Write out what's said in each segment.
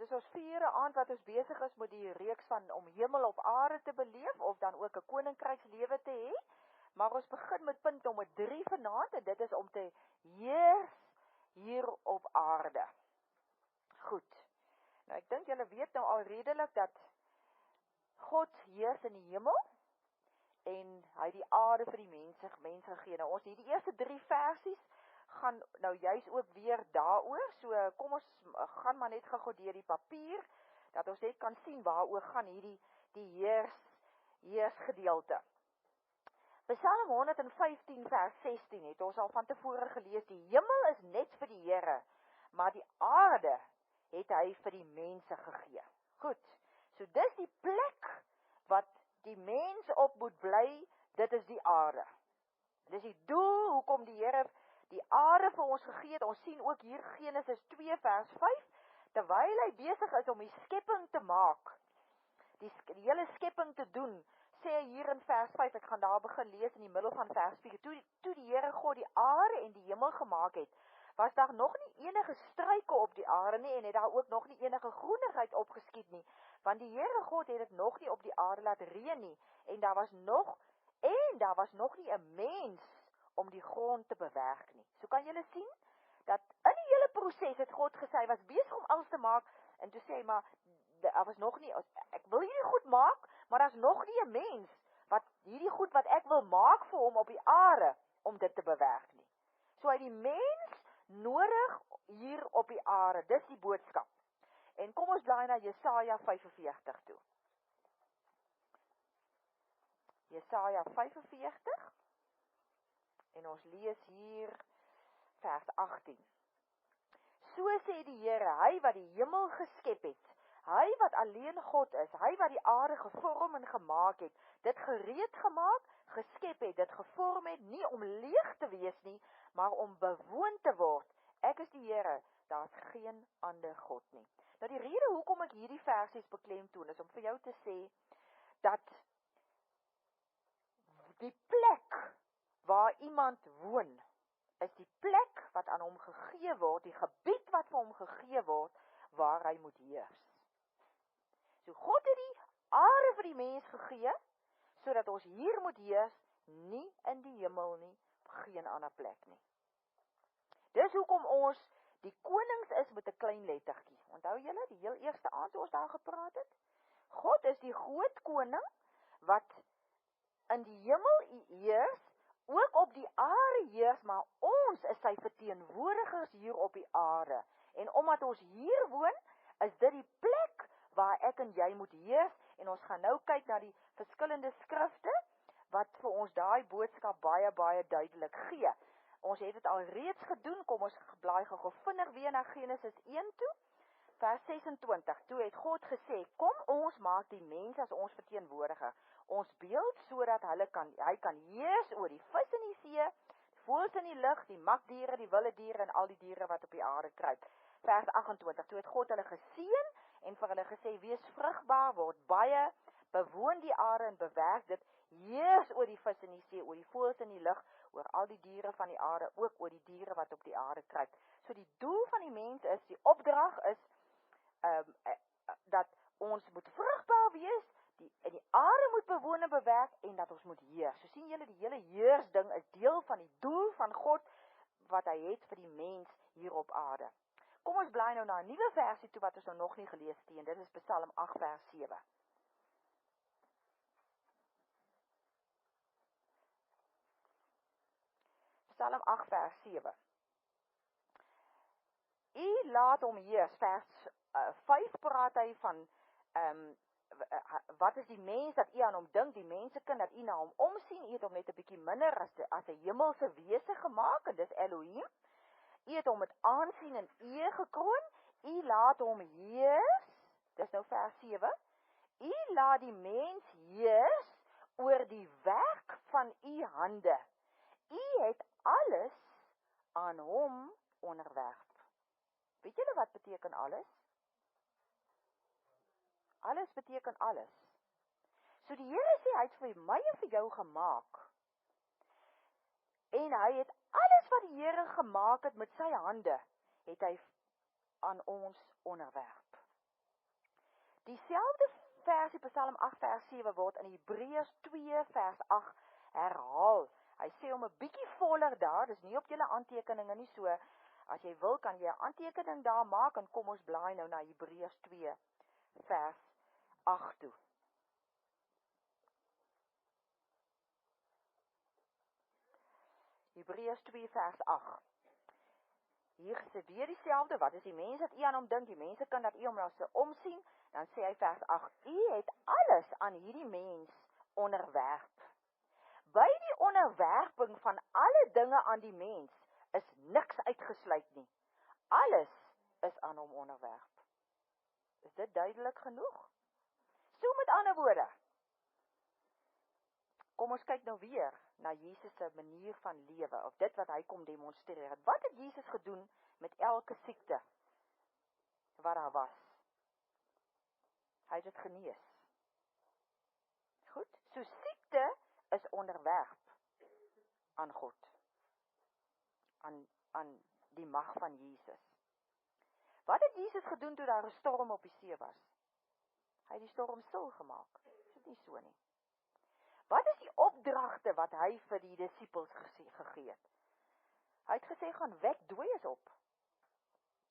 is ons 4de aand wat ons besig is met die reeks van om hemel op aarde te beleef, of dan ook 'n koninkrykslewe te hê. Maar ons begin met punt nommer 3 vanaand, en dit is om te heers hier op aarde. Goed. Nou ek dink julle weet nou al redelik dat God heers in die hemel, en hy die aarde vir die mens gegee. Nou ons die eerste 3 versies gaan nou juist ook weer daaroor, so kom ons gaan maar net gou deur die papier, dat ons net kan sien waaroor gaan hierdie die heers gedeelte. Psalm 115 vers 16 het ons al van tevore gelees, die hemel is net vir die Here, maar die aarde het hy vir die mense gegee. Goed, so dis die plek wat die mens op moet bly, dit is die aarde. Dis die doel, hoekom die Here die aarde vir ons gegee het. Ons sien ook hier Genesis 2 vers 5, terwyl hy besig is om die skepping te maak, die hele skepping te doen, sê hy hier in vers 5, ek gaan daar begin lees in die middel van vers 4, toe die Here God die aarde en die hemel gemaak het, was daar nog nie enige struike op die aarde nie, en het daar ook nog nie enige groenigheid opgeskiet nie, want die Here God het dit nog nie op die aarde laat reën nie, en daar was nog nie 'n mens om die grond te bewerk nie. So kan julle sien, dat in die hele proses het God gesê, hy was besig om alles te maak, en toe sê hy, maar, daar was nog nie, ek wil hierdie goed maak, maar daar is nog nie 'n mens, wat hierdie goed wat ek wil maak vir hom op die aarde, om dit te bewerk nie. So hy die mens nodig hier op die aarde, dis die boodskap. En kom ons blaai na Jesaja 45 toe. Jesaja 45, en ons lees hier vers 18. So sê die Here, hy wat die hemel geskep het, hy wat alleen God is, hy wat die aarde gevorm en gemaak het, dit gereed gemaak, geskep het, dit gevorm het, nie om leeg te wees nie, maar om bewoon te word. Ek is die Here, daar is geen ander God nie. Nou die rede hoekom ek hierdie versies beklemtoon is om vir jou te sê, dat die plek waar iemand woon, is die plek wat aan hom gegee word, die gebied wat vir hom gegee word, waar hy moet heers. So God het die aarde vir die mens gegee, sodat ons hier moet heers, nie in die hemel nie, geen ander plek nie. Dis hoekom ons die konings is met 'n klein lettertjie. Onthou julle, die heel eerste aand toe ons daar gepraat het? God is die groot koning, wat in die hemel heers, ook op die aarde heers, maar ons is sy verteenwoordigers hier op die aarde. En omdat ons hier woon, is dit die plek waar ek en jy moet heers, en ons gaan nou kyk na die verskillende skrifte, wat vir ons daai boodskap baie duidelik gee. Ons het dit al reeds gedoen, kom ons blaai gou vinnig weer na Genesis 1 toe, vers 26, toe het God gesê, kom ons maak die mens as ons verteenwoordiger, ons beeld, sodat hy kan heers oor die vis in die see, die voëls in die lug, die makdiere, die wilde diere, en al die diere wat op die aarde kruip. Vers 28, toe het God hulle geseën, en vir hulle gesê, wees vrugbaar, word baie, bewoon die aarde en bewerk dit, heers oor die vis in die see, oor die voëls in die lug, oor al die diere van die aarde, ook oor die diere wat op die aarde kruip. So die doel van die mens is, die opdrag is, dat ons moet vrugbaar wees, en die aarde moet bewoon en bewerk, en dat ons moet heers. So sien julle, die hele heers ding is deel van die doel van God, wat hy het vir die mens hier op aarde. Kom ons blaai nou na 'n nuwe versie toe, wat ons nou nog nie gelees het, en dit is Psalm 8 vers 7. Psalm 8 vers 7. U laat hom heers, vers 5 praat hy van, wat is die mens dat u aan hom dink, die mensekind dat u na hom omsien, u het hom net 'n bietjie minder as 'n hemelse wese gemaak, en dis Elohim, u het hom met aansien en eer gekroon, u laat hom heers, dis nou vers 7, u laat die mens heers oor die werk van u hande, u het alles aan hom onderwerp. Weet julle wat beteken alles? Alles beteken alles. So die Here sê, hy het vir my en vir jou gemaak. En hy het alles wat die Here gemaak het met sy hande, het hy aan ons onderwerp. Dieselfde versie Psalm 8 vers 7 word in Hebreërs 2 vers 8 herhaal. Hy sê om 'n bietjie voller daar, dis nie op julle aantekeninge nie, so as jy wil kan jy 'n aantekening daar maak en kom ons blaai nou na Hebreërs 2 vers 8 toe. Hebreërs 2 vers 8. Hier sê weer dieselfde, wat is die mense dat u aan hom dink, die mense kan dat u hom na sy omsien, dan sê hy vers 8, u het alles aan hierdie mens onderwerp. By die onderwerping van alle dinge aan die mens, is niks uitgesluit nie. Alles is aan hom onderwerp. Is dit duidelik genoeg? So met ander woorde, kom ons kyk nou weer na Jesus se manier van lewe, of dit wat hy kom demonstreer. Wat het Jesus gedoen met elke siekte wat daar was? Hy het dit genees. Goed, so siekte is onderwerp aan God, aan die mag van Jesus. Wat het Jesus gedoen toe daar 'n storm op die see was? Hy het die storm stil gemaak. Is dit nie so nie? Wat is die opdragte wat hy vir die disippels gegee het? Hy het gesê, gaan wek dooies op.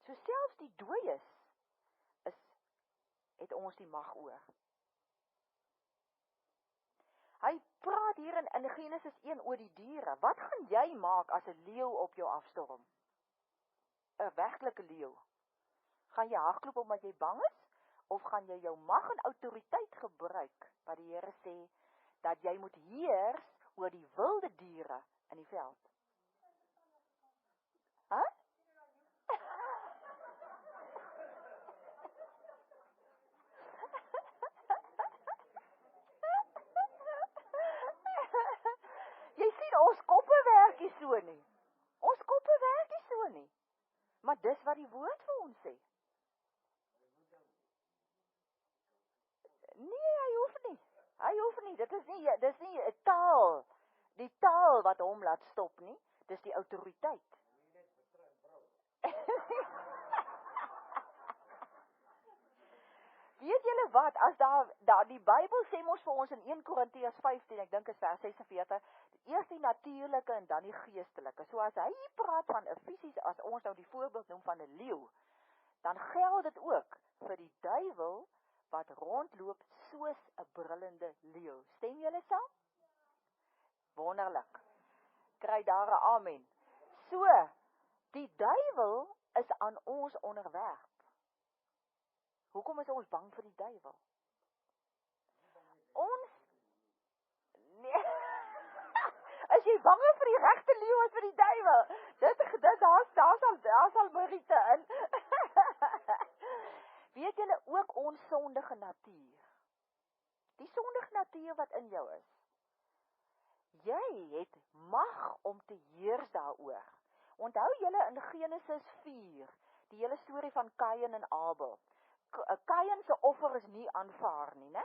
So selfs die dooies het ons die mag oor. Hy praat hier in Genesis 1 oor die diere. Wat gaan jy maak as 'n leeu op jou afstorm? 'n werklike leeu. Gaan jy hardloop omdat jy bang is? Of gaan jy jou mag en autoriteit gebruik, wat die Here sê, dat jy moet heers oor die wilde diere in die veld? Huh? Jy sien, ons koppe werk nie so nie. Ons koppe werk nie so nie. Maar dis wat die woord vir ons sê. Nee, hy hoef nie. Hy hoef nie. Dis nie 'n taal. Die taal wat hom laat stop nie. Dis die autoriteit. Weet julle wat, as daar die Bybel sê mos vir ons in 1 Korintiërs 15, ek dink is vers 46, eers die natuurlike en dan die geestelike. So as hy hier praat van 'n fisies, as ons nou die voorbeeld noem van 'n leeu, dan geld dit ook vir die duiwel wat rondloop soos 'n brullende leeu. Stem julle saam? Wonderlik. Kry daar 'n amen. So, die duiwel is aan ons onderwerp. Hoekom is ons bang vir die duiwel? Ons nee. Is jy bang vir die regte leeu as vir die duiwel? Daar sal Mariete in. Weet julle ook ons sondige natuur? Die sondige natuur wat in jou is. Jy het mag om te heers daaroor. Onthou julle in Genesis 4, die hele storie van Kain en Abel. Kain se offer is nie aanvaar nie, né?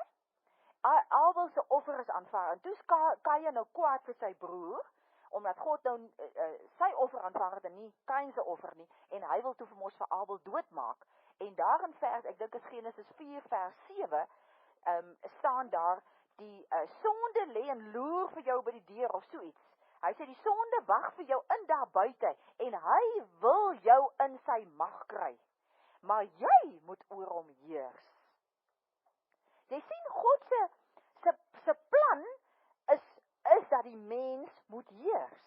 Abel se offer is aanvaar. En toe is Kain nou kwaad vir sy broer, omdat God nou sy offer aanvaar het en nie Kain se offer nie, en hy wil toe vir Abel doodmaak. En daar in vers, ek dink is Genesis 4 vers 7, staan daar, die sonde lê en loer vir jou by die deur of so iets. Hy sê die sonde wag vir jou in daar buite, en hy wil jou in sy mag kry. Maar jy moet oor hom heers. Jy sien, God se plan is dat die mens moet heers.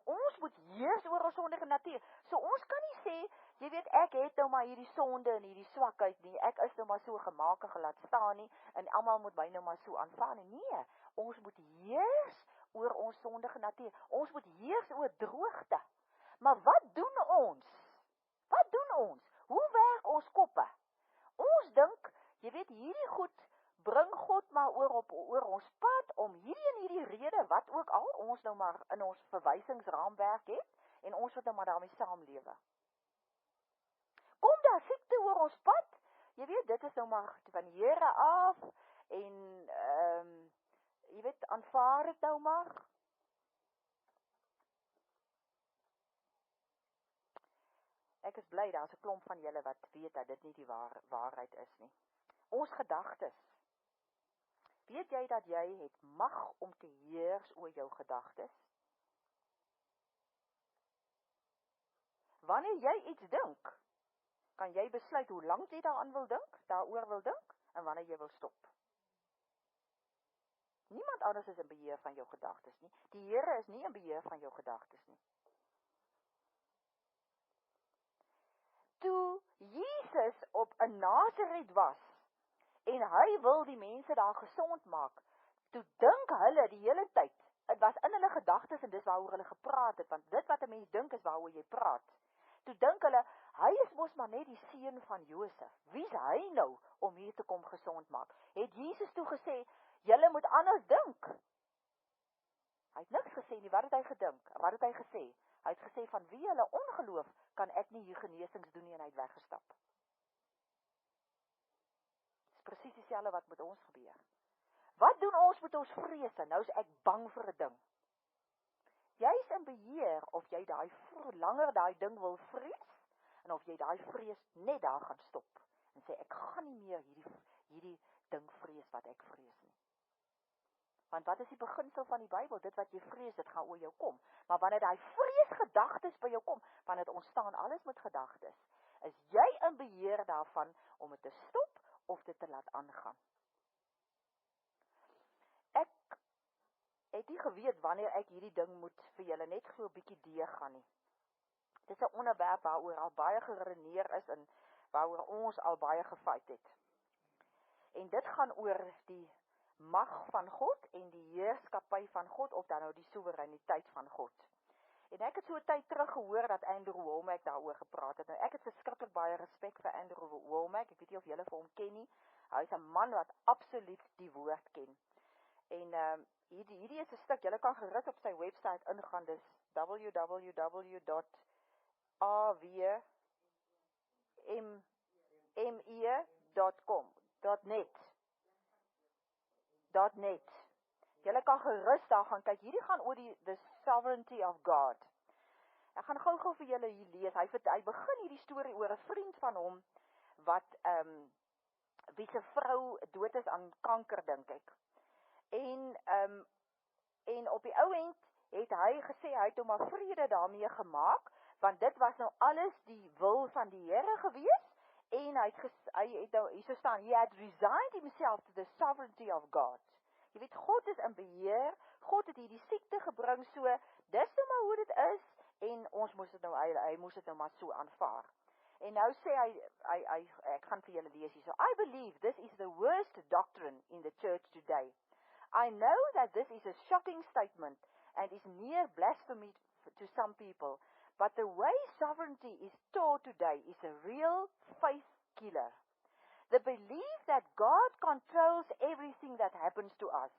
Ons moet heers oor ons sondige natuur. So ons kan nie sê, jy weet, ek het nou maar hierdie sonde en hierdie swakheid nie, ek is nou maar so gemaak en gelaat staan nie, en almal moet my nou maar so aanvaar nie. Nee, ons moet heers oor ons sondige natuur. Ons moet heers oor droogte. Maar wat doen ons? Wat doen ons? Hoe werk ons koppe? Ons dink, jy weet, hierdie goed bring God maar oor ons pad, om hierdie rede, wat ook al, ons nou maar in ons verwysingsraamwerk het, en ons wat nou maar daarmee saamlewe. Kom daar siekte oor ons pad, jy weet, dit is nou maar van die Here af, en, jy weet, aanvaar het nou maar. Ek ek is bly, daar's 'n klomp van julle wat weet dat dit nie die waarheid is nie. Ons gedagtes. Weet jy dat jy het mag om te heers oor jou gedagtes? Wanneer jy iets dink, kan jy besluit hoe lank jy daaroor wil dink, en wanneer jy wil stop. Niemand anders is in beheer van jou gedagtes nie. Die Here is nie in beheer van jou gedagtes nie. Toe Jesus op 'n Nasaret was, en hy wil die mense daar gesond maak, toe dink hulle die hele tyd, het was in hulle gedagtes en dis waaroor hulle gepraat het, want dit wat 'n mens dink is waaroor jy praat. Toe dink hulle, hy is mos maar net die seun van Josef. Wie's hy nou om hier te kom gesond maak? Het Jesus toe gesê, julle moet anders dink. Hy het niks gesê nie, wat het hy gedink? Wat het hy gesê? Hy het gesê, van wie hulle ongeloof, kan ek nie hier genesings doen nie, en hy het weggestap. Dit is presies dieselfde wat met ons gebeur. Wat doen ons met ons vrese? Nou is ek bang vir 'n ding. Jy is in beheer of jy langer daai ding wil vrees, en of jy daai vrees net daar gaan stop, en sê, ek gaan nie meer hierdie ding vrees wat ek vrees nie. Want wat is die beginsel van die Bybel? Dit wat jy vrees, dit gaan oor jou kom. Maar wanneer daai vreesgedagtes by jou kom, wanneer dit ontstaan alles met gedagtes, is jy in beheer daarvan om dit te stop of dit te laat aangaan. Ek het nie geweet wanneer ek hierdie ding moet vir julle net so 'n bietjie deurgaan nie. Dit is 'n onderwerp waaroor al baie geredeneer is en waaroor ons al baie gefight het. En dit gaan oor die mag van God en die heerskappy van God, of dan nou die soewereiniteit van God. En ek het so 'n tyd terug gehoor dat Andrew Wommack daaroor gepraat het. Nou ek het verskriklik baie respek vir Andrew Wommack. Ek weet nie of julle vir hom ken nie. Hy is 'n man wat absoluut die woord ken. En hierdie is 'n stuk, julle kan gerus op sy webwerf ingaan, dis www.awme.net. Julle kan gerus daar gaan kyk. Hierdie gaan oor the sovereignty of God. Ek gaan gou vir julle hier lees. Hy begin hierdie storie oor 'n vriend van hom wat wie se vrou dood is aan kanker, dink ek. En op die ou end het hy gesê hy het hom maar vrede daarmee gemaak, want dit was nou alles die wil van die Here gewees, en hy het nou hier so staan, he had resigned himself to the sovereignty of God. Jy weet, God is in beheer, God het hierdie siekte gebring, so dis nou maar hoe dit is, en ons moes dit nou, hy moes dit nou maar so aanvaar. En nou sê hy ek gaan vir julle lees hier so, I believe this is the worst doctrine in the church today. I know that this is a shocking statement and is near blasphemy to some people, but the way sovereignty is taught today is a real faith killer. The belief that God controls everything that happens to us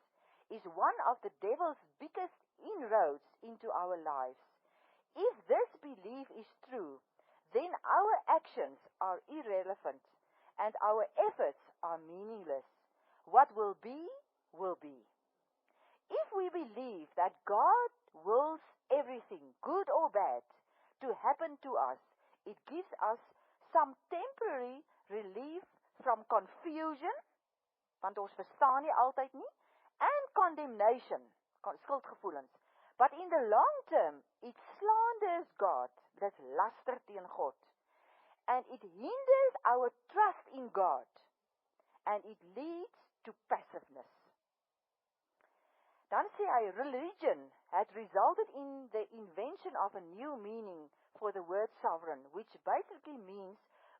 is one of the devil's biggest inroads into our lives. If this belief is true, then our actions are irrelevant and our efforts are meaningless. What will be, will be. If we believe that God wills everything, good or bad, to happen to us, it gives us some temporary relief from confusion, want ons verstaan nie altyd nie, and condemnation, skuldgevoelens. But in the long term, it slanders God, dit laster teen God, and it hinders our trust in God, and it leads to passiveness. Dan sê hy, religion had resulted in the invention of a new meaning for the word sovereign, which basically means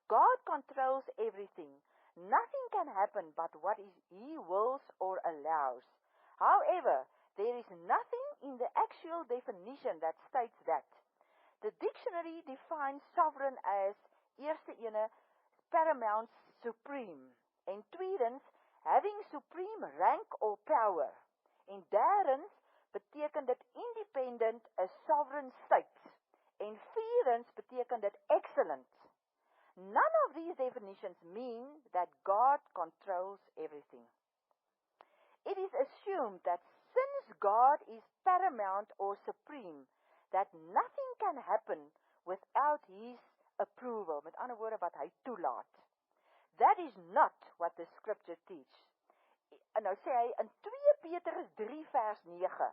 God controls everything. Nothing can happen but what He wills or allows. However, there is nothing in the actual definition that states that. The dictionary defines sovereign as, eerste ene, paramount, supreme, en tweedens, having supreme rank or power. En derdens beteken dit independent, a sovereign state. En vierdens beteken dit excellent. None of these definitions mean that God controls everything. It is assumed that since God is paramount or supreme, that nothing can happen without His approval, met ander woorde wat hy toelaat. That is not what the scripture teach. En nou sê hy in 2 Petrus 3 vers 9,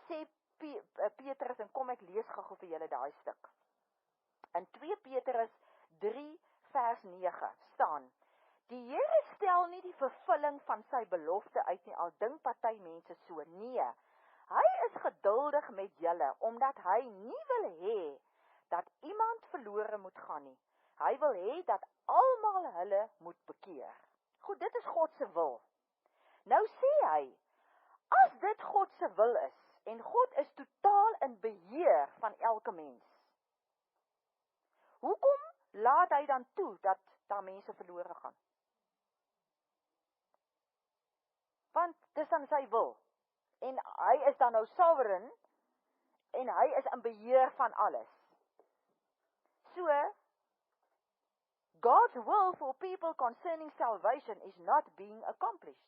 sê Petrus, en kom ek lees gou vir julle daai stuk. In 2 Petrus 3 vers 9 staan, die Here stel nie die vervulling van sy belofte uit nie, al dink party mense so. Nee, hy is geduldig met julle, omdat hy nie wil hê dat iemand verlore moet gaan nie. Hy wil hê dat almal hulle moet bekeer. Goed, dit is God se wil. Nou sê hy, as dit God se wil is, en God is totaal in beheer van elke mens, hoekom laat hy dan toe dat daar mense verlore gaan? Want dis dan sy wil. En hy is dan nou sovereign, en hy is in beheer van alles. So, God's will for people concerning salvation is not being accomplished.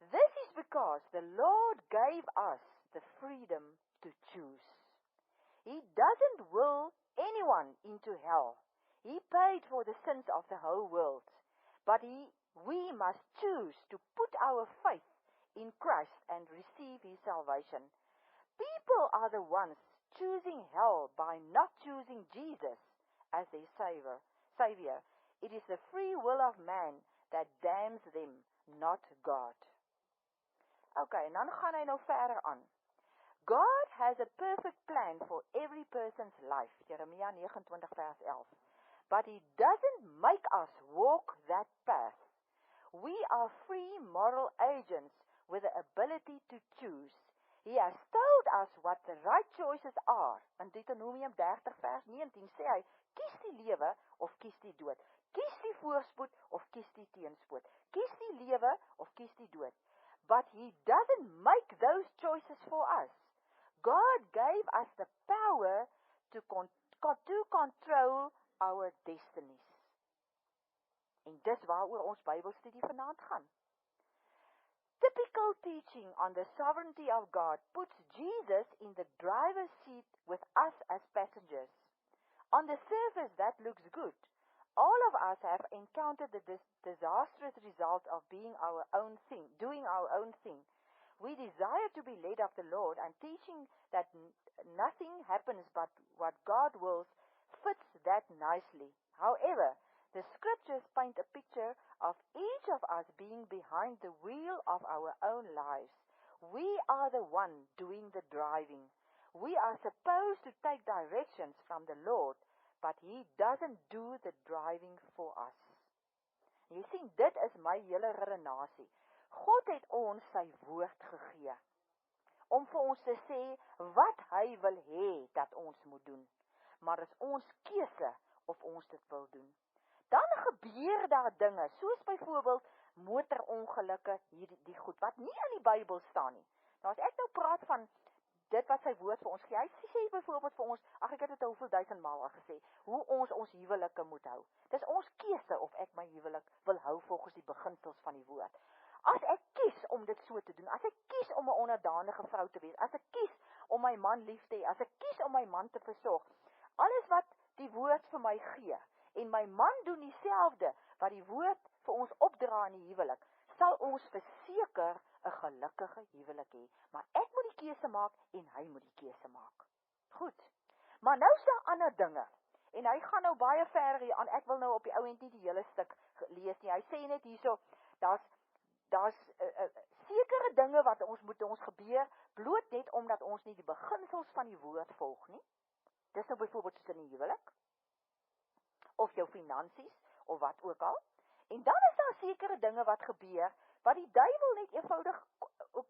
This is because the Lord gave us the freedom to choose. He doesn't will anyone into hell. He paid for the sins of the whole world. But we must choose to put our faith in Christ and receive His salvation. People are the ones choosing hell by not choosing Jesus as their Savior. It is the free will of man that damns them, not God. Okay, en dan gaan hy nou verder aan. God has a perfect plan for every person's life, Jeremia 29 vers 11. But He doesn't make us walk that path. We are free moral agents with the ability to choose. He has told us what the right choices are. In Deuteronomium 30 vers 19 sê hy, kies die lewe of kies die dood. Kies die voorspoed of kies die teenspoed. Kies die lewe of kies die dood. But He doesn't make those choices for us. God gave us the power to control our destinies. En dis waaroor ons Bybelstudie vanaand gaan. Typical teaching on the sovereignty of God puts Jesus in the driver's seat with us as passengers. On the surface, that looks good. All of us have encountered the disastrous result of doing our own thing. We desire to be led of the Lord, and teaching that nothing happens but what God wills fits that nicely. However, the scriptures paint a picture of each of us being behind the wheel of our own lives. We are the one doing the driving. We are supposed to take directions from the Lord, but He doesn't do the driving for us. Jy sien, dit is my hele redenasie. God het ons sy woord gegee, om vir ons te sê wat hy wil hê dat ons moet doen. Maar is ons keuse of ons dit wil doen. Dan gebeur daar dinge, soos byvoorbeeld motorongelukke, die goed, wat nie in die Bybel staan nie. Nou as ek nou praat van dit wat sy woord vir ons gee, hy sê byvoorbeeld vir ons, ek het dit hoeveel 1000 maal al gesê, hoe ons huwelike moet hou. Dis ons keuse of ek my huwelik wil hou volgens die beginsels van die woord. As ek kies om dit so te doen, as ek kies om 'n onderdanige vrou te wees, as ek kies om my man lief te hê, as ek kies om my man te versorg, alles wat die woord vir my gee, en my man doen dieselfde wat die woord vir ons opdra in die huwelik, sal ons verseker 'n gelukkige huwelik hê. Maar ek moet die keuse maak en hy moet die keuse maak. Goed. Maar nou is daar ander dinge. En hy gaan nou baie verder hier aan. Ek wil nou op die ou end nie die hele stuk lees nie. Hy sê net hierso, daar's sekere dinge wat ons gebeur, bloot net omdat ons nie die beginsels van die woord volg nie. Dis nou byvoorbeeld soos in die huwelik, of jou finansies, of wat ook al. En dan is daar sekere dinge wat gebeur, wat die duiwel net eenvoudig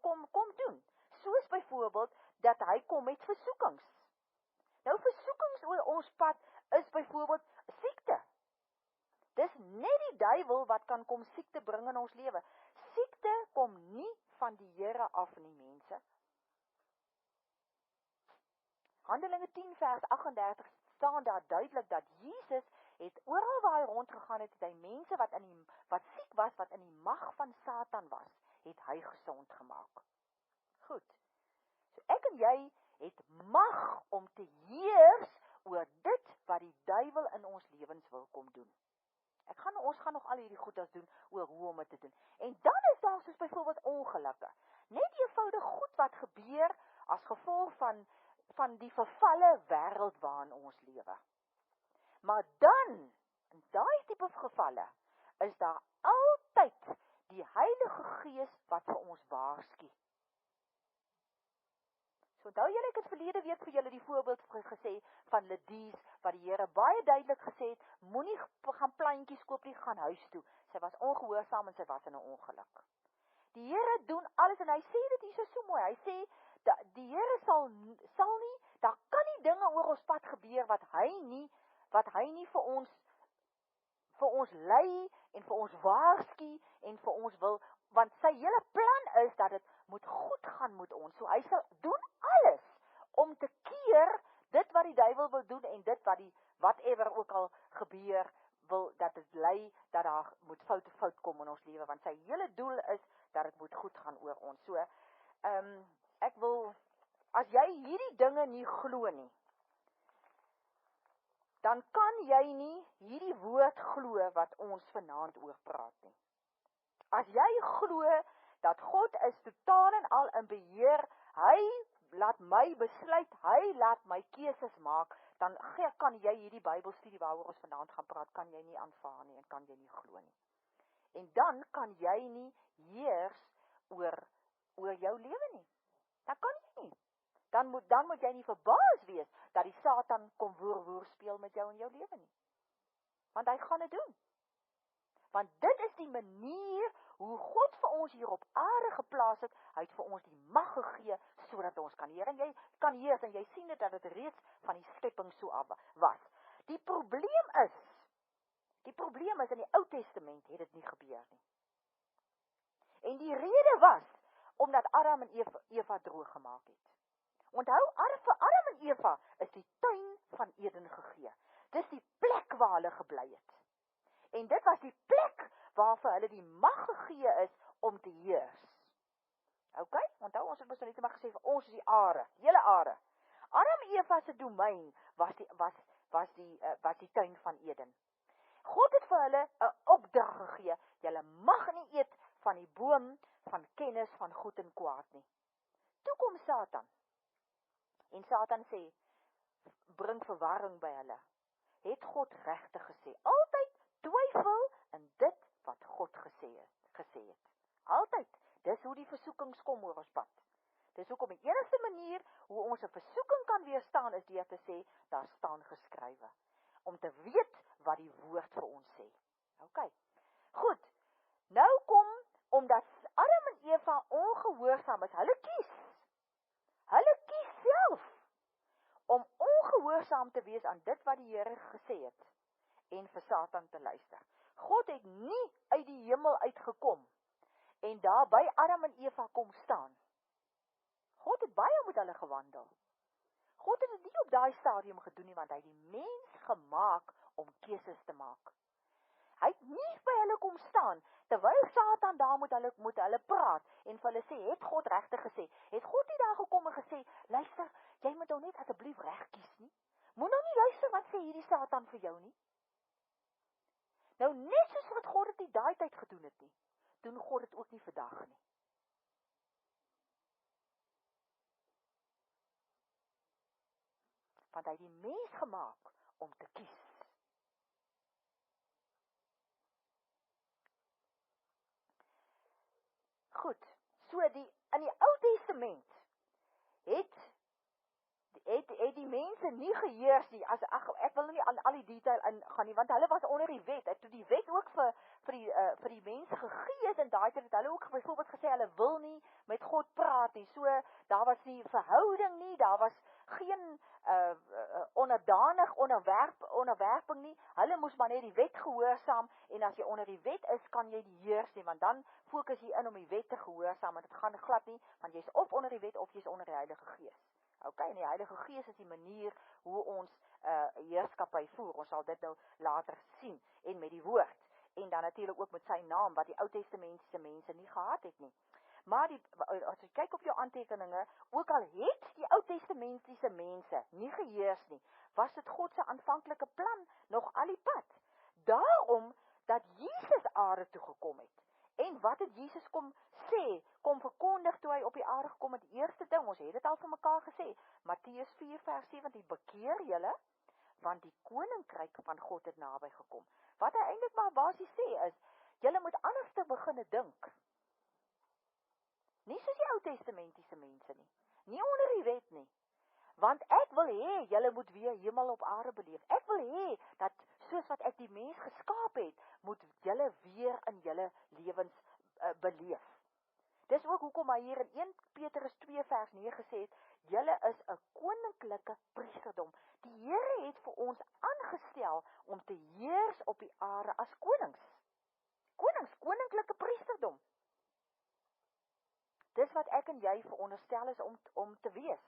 kom doen. Soos byvoorbeeld, dat hy kom met versoekings. Nou versoekings oor ons pad is byvoorbeeld siekte. Dis net die duiwel wat kan kom siekte bring in ons lewe. Siekte kom nie van die Here af nie, mense. Handelinge 10 vers 38 staan daar duidelik dat Jesus het oral waar hy rondgegaan het, hy mense wat siek was, wat in die mag van Satan was, het hy gesond gemaak. Goed. So ek en jy het mag om te heers oor dit wat die kom doen. Ons gaan nog al hierdie goedes doen oor hoe om dit te doen. En dan is daar soos byvoorbeeld ongelukke. Net eenvoudig goed wat gebeur as gevolg van die vervalle wêreld waarin ons lewe. Maar dan, in daai tipe gevalle, is daar altyd die Heilige Gees wat vir ons waarsku. So onthou julle, ek het verlede week vir julle die voorbeeld gesê van Ledies, wat die Here baie duidelik gesê het, moenie gaan plantjies koop nie, gaan huis toe. Sy was ongehoorsaam en sy was in 'n ongeluk. Die Here doen alles, en hy sê dit hier so mooi, hy sê, die Here sal nie, daar kan nie dinge oor ons pad gebeur wat hy nie vir ons lei, en vir ons waarsku, en vir ons wil, want sy hele plan is, dat dit moet goed gaan met ons, so hy sal doen alles, om te keer dit wat die duiwel wil doen, en dit wat whatever ook al gebeur, wil dat dit lei, dat daar moet fout kom in ons lewe, want sy hele doel is, dat dit moet goed gaan oor ons. So, ek wil, as jy hierdie dinge nie glo nie, dan kan jy nie hierdie woord glo wat ons vanaand oor praat nie. As jy glo dat God is totaal en al in beheer, hy laat my besluit, hy laat my keuses maak, dan kan jy hierdie Bybelstudie waaroor ons vanaand gaan praat, kan jy nie aanvaar nie en kan jy nie glo nie. En dan kan jy nie heers oor jou lewe nie. Dan kan jy nie. Dan moet jy nie verbaas wees dat die Satan kom woer speel met jou in jou lewe nie. Want hy gaan dit doen. Want dit is die manier hoe God vir ons hier op aarde geplaas het, hy het vir ons die mag gegee, sodat ons kan heer. En jy kan heers, en jy sien dit dat dit reeds van die skepping so af was. Die probleem is, in die Ou Testament het dit nie gebeur nie. En die rede was, omdat Adam en Eva droog gemaak het. Onthou, vir Adam en Eva is die tuin van Eden gegee. Dis die plek waar hulle gebly het. En dit was die plek waar vir hulle die mag gegee is om te heers. Ok, onthou, ons het mos net maar gesê, ons is die aarde, hele aarde. Adam en Eva se domein was die tuin van Eden. God het vir hulle 'n opdrag gegee, julle mag nie eet van die boom van kennis van goed en kwaad nie. Toe kom Satan. En Satan sê, bring verwarring by hulle. Het God regtig gesê? Altyd twyfel in dit wat God gesê het. Altyd. Dis hoe die versoekings kom oor ons pad. Dis hoekom die enigste manier hoe ons 'n versoeking kan weerstaan is deur te sê, daar staan geskrywe. Om te weet wat die woord vir ons sê. Ok. Goed. Nou kom, omdat Adam en Eva ongehoorsaam is, hulle kies self om ongehoorsaam te wees aan dit wat die Here gesê het en vir Satan te luister. God het nie uit die hemel uitgekom en daar by Adam en Eva kom staan. God het baie met hulle gewandel. God het dit nie op daai stadium gedoen nie, want hy het die mens gemaak om keuses te maak. Hy het nie by hulle kom staan, terwyl Satan daar moet hulle praat, en vir hulle sê, het God regtig gesê? Het God nie daar gekom en gesê, luister, jy moet nou net asseblief reg kies nie? Moet nou nie luister wat sê hierdie Satan vir jou nie? Nou net soos wat God het nie daai tyd gedoen het nie, doen God het ook nie vandag nie. Want hy het die mens gemaak om te kies. Goed, so in die Ou Testament het die mense nie geheers nie, ek wil nie aan al die detail ingaan nie, want hulle was onder die wet, en toe die wet ook vir die mense gegee is, en daai tyd het hulle ook byvoorbeeld gesê, hulle wil nie met God praat nie, so daar was nie verhouding nie, daar was geen onderwerping nie, hulle moes maar net die wet gehoorsaam, en as jy onder die wet is, kan jy die heers nie, want dan fokus jy in om die wet te gehoorsaam, en dit gaan glad nie, want jy is of onder die wet, of jy is onder die Heilige Gees. Ok, en die Heilige Gees is die manier hoe ons heerskappy voer, ons sal dit nou later sien, en met die woord, en dan natuurlik ook met sy naam, wat die Ou Testamentiese mense nie gehad het nie. Maar as jy kyk op jou aantekeninge, ook al het die Ou Testamentiese mense nie geheers nie, was dit God se aanvanklike plan nog al die pad. daarom dat Jesus aarde toe gekom het. En wat het Jesus kom sê, kom verkondig toe hy op die aarde gekom het? Die eerste ding, ons het dit al vir mekaar gesê, Matteus 4 vers 17, bekeer julle, want die koninkryk van God het naby gekom. Wat hy eintlik maar basies sê is, julle moet anders te beginne dink. Nie soos die Ou Testamentiese mense nie, nie onder die wet nie. Want ek wil hê, julle moet weer hemel op aarde beleef. Ek wil hê, dat soos wat ek die mens geskaap het, moet julle weer in julle lewens beleef. Dis ook hoekom hy hier in 1 Petrus 2 vers 9 gesê het, julle is 'n koninklike priesterdom. Die Here het vir ons aangestel om te heers op die aarde as konings. Koninklike priesterdom. Dis wat ek en jy veronderstel is om te wees.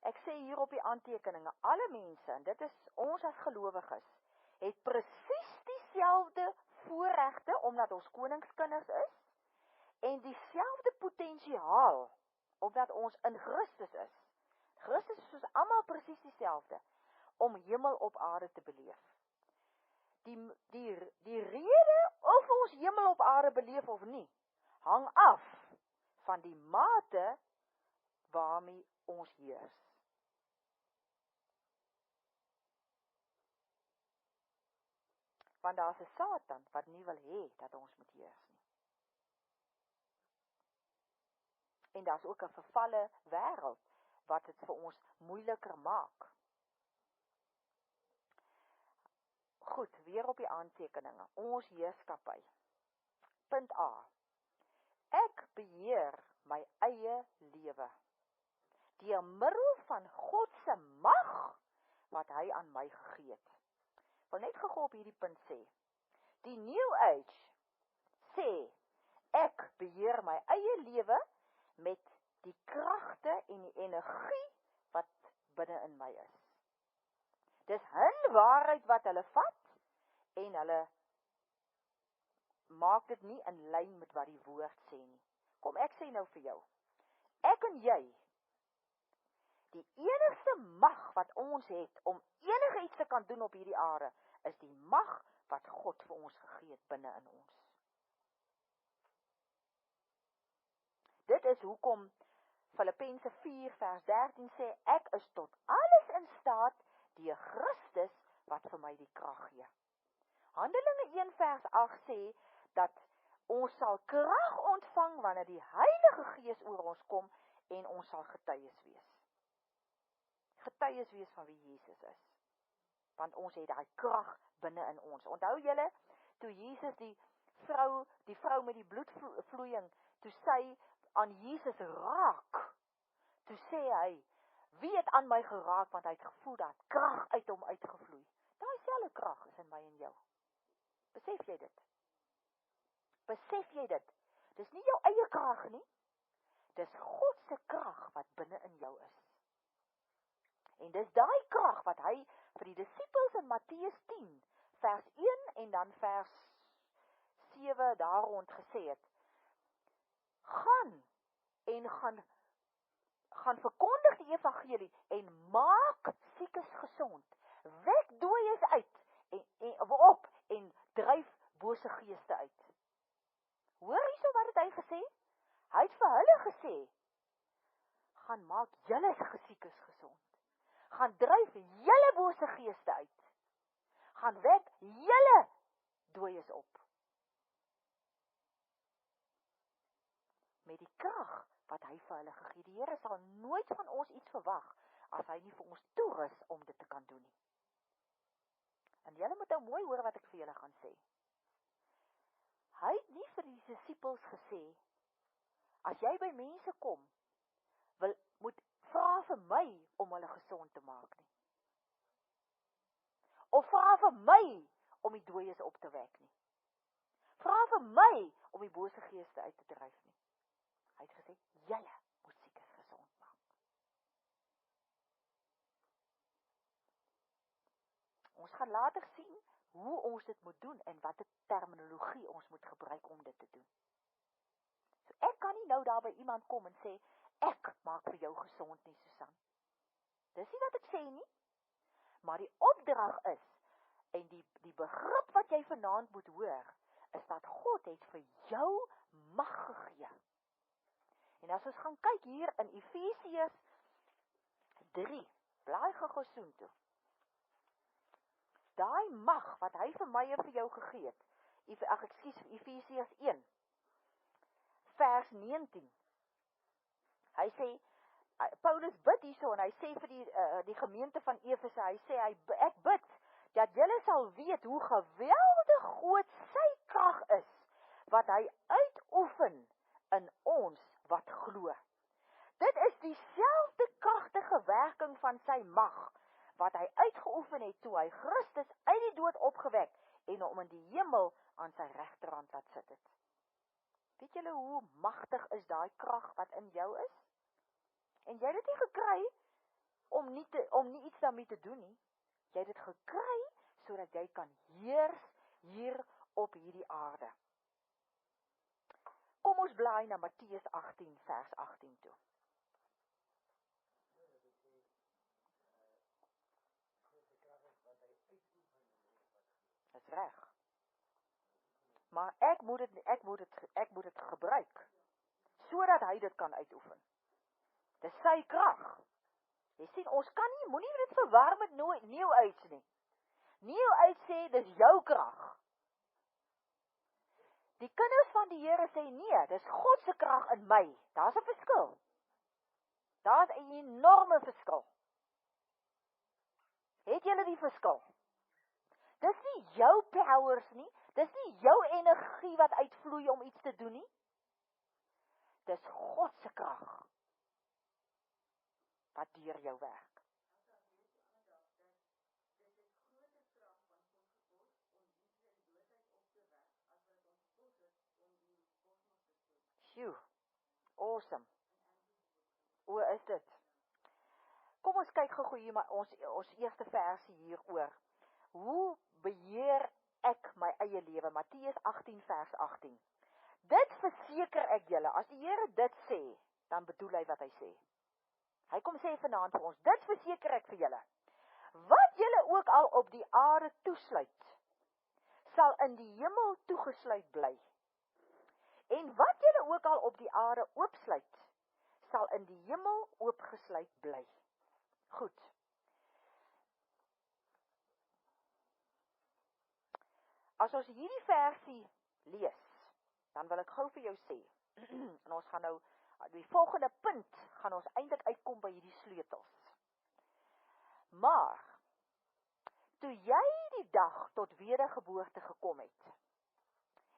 Ek sê hier op die aantekeninge, alle mense, en dit is ons as gelowiges, het presies dieselfde voorregte, omdat ons koningskinders is, en dieselfde potensiaal, omdat ons in Christus is. Christus is soos almal presies dieselfde, om hemel op aarde te beleef. Die rede of ons hemel op aarde beleef of nie, hang af van die mate waarmee ons heers. Want daar is 'n Satan wat nie wil hê dat ons moet heers nie. En daar is ook 'n vervalle wêreld wat dit vir ons moeiliker maak. Goed, weer op die aantekeninge. Ons heerskappy. Punt A. Ek beheer my eie lewe deur middel van God se mag wat hy aan my gegee het. Ek wil net gou op hierdie punt sê. Die New Age sê, ek beheer my eie lewe met die kragte en die energie wat binne in my is. Dis hun waarheid wat hulle vat, en hulle maak dit nie in lyn met wat die woord sê nie. Kom, ek sê nou vir jou, ek en jy, die enigste mag wat ons het, om enige iets te kan doen op hierdie aarde, is die mag wat God vir ons gegee het binne in ons. Dit is hoekom Filippense 4 vers 13 sê, ek is tot alles in staat deur Christus wat vir my die krag gee. Handelinge 1 vers 8 sê, dat ons sal krag ontvang wanneer die Heilige Gees oor ons kom en ons sal getuies wees. Getuies wees van wie Jesus is. Want ons het daai krag binne in ons. Onthou julle, toe Jesus die vrou met die bloedvloeiing, toe sy aan Jesus raak, toe sê hy, wie het aan my geraak, want hy het gevoel dat krag uit hom uitgevloei. Daai selfde krag is in my en jou. Besef jy dit? Besef jy dit? Dis nie jou eie krag nie, dis God se krag wat binne in jou is. En dis daai krag wat hy vir die disippels in Matteus 10, vers 1 en dan vers 7 daar rond gesê het, gaan verkondig die evangelie en maak siekes gesond, wek dooies uit en dryf bose geeste uit. Hoor hierso wat het hy gesê? Hy het vir hulle gesê, gaan maak julle siekes gesond, gaan dryf julle bose geeste uit, gaan wek julle dooies op. Met die krag wat hy vir hulle gegee. Die Here sal nooit van ons iets verwag, as hy nie vir ons toerus om dit te kan doen nie. En julle moet nou mooi hoor wat ek vir julle gaan sê. Hy het nie vir die disippels gesê, as jy by mense kom, moet vra vir my om hulle gesond te maak nie. Of vra vir my om die dooies op te wek nie. Vra vir my om die bose geeste uit te dryf nie. Hy het gesê, julle moet siekes gesond maak. Ons gaan later sien hoe ons dit moet doen en wat die terminologie ons moet gebruik om dit te doen. So ek kan nie nou daar by iemand kom en sê, ek maak vir jou gesond nie, Susan. Dis nie wat ek sê nie, maar die opdrag is, En die begrip wat jy vanaand moet hoor, is dat God het vir jou mag gegee. En as ons gaan kyk hier in Efesiërs 3, blaai gou soontoe. Daai mag wat hy vir my en vir jou gegee het, Efesiërs 1, vers 19. Hy sê, Paulus bid hierso en hy sê vir die gemeente van Efese, hy sê, ek bid, dat julle sal weet hoe geweldig groot sy krag is, wat hy uitoefen in ons wat glo. Dit is dieselfde kragtige werking van sy mag, wat hy uitgeoefen het toe hy Christus uit die dood opgewek en hom in die hemel aan sy regterhand laat sit het. Weet julle hoe magtig is daai krag wat in jou is? En jy het dit nie gekry om nie iets daarmee te doen nie. Jy het dit gekry sodat jy kan heers hier op hierdie aarde. Kom ons blaai na Matteus 18 vers 18 toe. Dis reg. Maar ek moet dit gebruik sodat hy dit kan uitoefen. Dis sy krag. Jy sien, ons kan nie, moenie dit verwar met New Age nie. New Age sê, dis jou krag. Die kinders van die Here sê, nee, dis God se krag in my. Daar's 'n verskil. Daar's 'n enorme verskil. Het julle die verskil? Dis nie jou powers nie, dis nie jou energie wat uitvloei om iets te doen nie. Dis God se krag wat deur jou werk. Sjoe, awesome. O, is dit? Kom ons kyk gou hier maar ons eerste versie hieroor. Hoe beheer ek my eie lewe? Matteus 18 vers 18. Dit verseker ek julle, as die Here dit sê, dan bedoel hy wat hy sê. Hy kom sê vanaand vir ons, dit verseker ek vir julle. Wat julle ook al op die aarde toesluit, sal in die hemel toegesluit bly. En wat julle ook al op die aarde oopsluit, sal in die hemel oopgesluit bly. Goed. As ons hierdie versie lees, dan wil ek gou vir jou sê, en ons gaan nou, die volgende punt, gaan ons eintlik uitkom by hierdie sleutels. Maar, toe jy die dag tot wedergeboorte gekom het,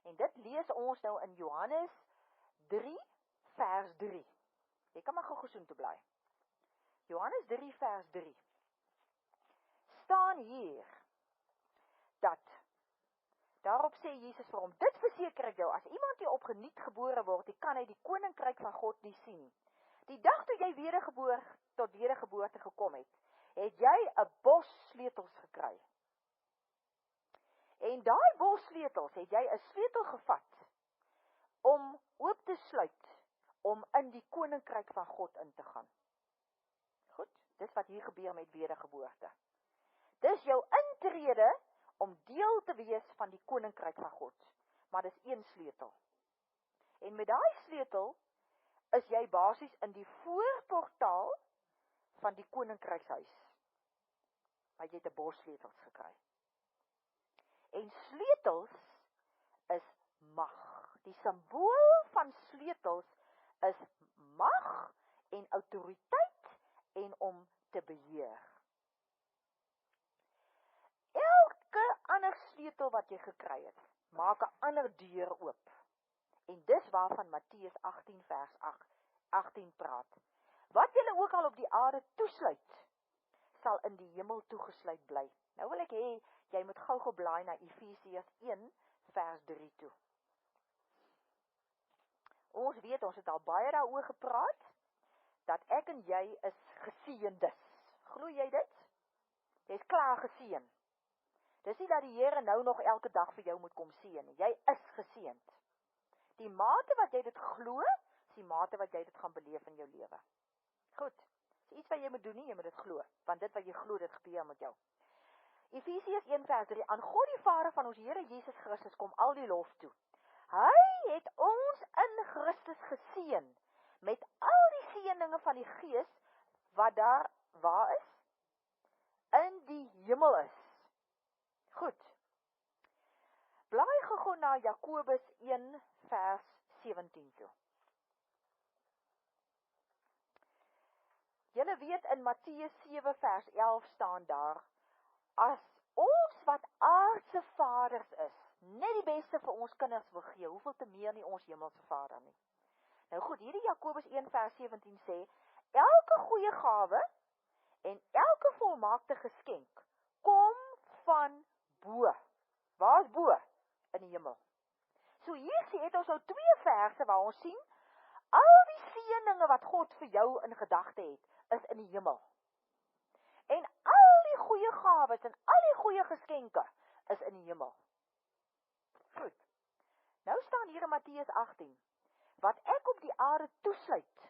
en dit lees ons nou in Johannes 3 vers 3. Jy kan maar gou soontoe blaai. Johannes 3 vers 3. Staan hier, dat, daarop sê Jesus vir hom, dit verseker ek jou, as iemand nie opgeniet gebore word, kan hy die koninkryk van God nie sien. Die dag toe jy tot wedergeboorte gekom het, het jy 'n bos sleutels gekry. En daai bos sleutels het jy 'n sleutel gevat om oop te sluit, om in die koninkryk van God in te gaan. Goed, dis wat hier gebeur met wedergeboorte. Dis jou intrede om deel te wees van die koninkryk van God. Maar dis een sleutel. En met daai sleutel is jy basies in die voorportaal van die koninkrykshuis. Maar jy het 'n bos sleutels gekry. En sleutels is mag. Die simbool van sleutels is mag en autoriteit en om te beheer. Elke ander sleutel wat jy gekry het, maak 'n ander deur oop. En dis waarvan Matteus 18 vers 18 praat. Wat julle ook al op die aarde toesluit, sal in die hemel toegesluit bly. Nou wil ek hê, jy moet gou blaai na Efesiërs 1 vers 3 toe. Ons weet, ons het al baie daaroor gepraat, dat ek en jy is geseëndes. Glo jy dit? Jy is klaar geseën. Dis nie dat die Here nou nog elke dag vir jou moet kom seën. Jy is geseënd. Die mate wat jy dit glo, is die mate wat jy dit gaan beleef in jou lewe. Goed, dis iets wat jy moet doen nie, jy moet dit glo. Want dit wat jy glo, dit gebeur met jou. Efesiërs 1 vers 3, aan God die Vader van ons Here Jesus Christus kom al die lof toe. Hy het ons in Christus geseën, met al die seëninge van die Gees, wat daar, waar is? In die hemel is. Goed. Blaai gou na Jakobus 1 vers 17 toe. Julle weet in Matteus 7 vers 11 staan daar, as ons wat aardse vaders is, net die beste vir ons kinders wil gee, hoeveel te meer nie ons hemelse Vader nie. Nou goed, hierdie Jakobus 1 vers 17 sê, elke goeie gawe en elke volmaakte geskenk kom van bo. Waar is bo? In die hemel. So hier het ons nou 2 verse waar ons sien, al die seëninge wat God vir jou in gedagte het, is in die hemel. En al die goeie gawes en al die goeie geskenke is in die hemel. Goed. Nou staan hier in Matteus 18, wat ek op die aarde toesluit,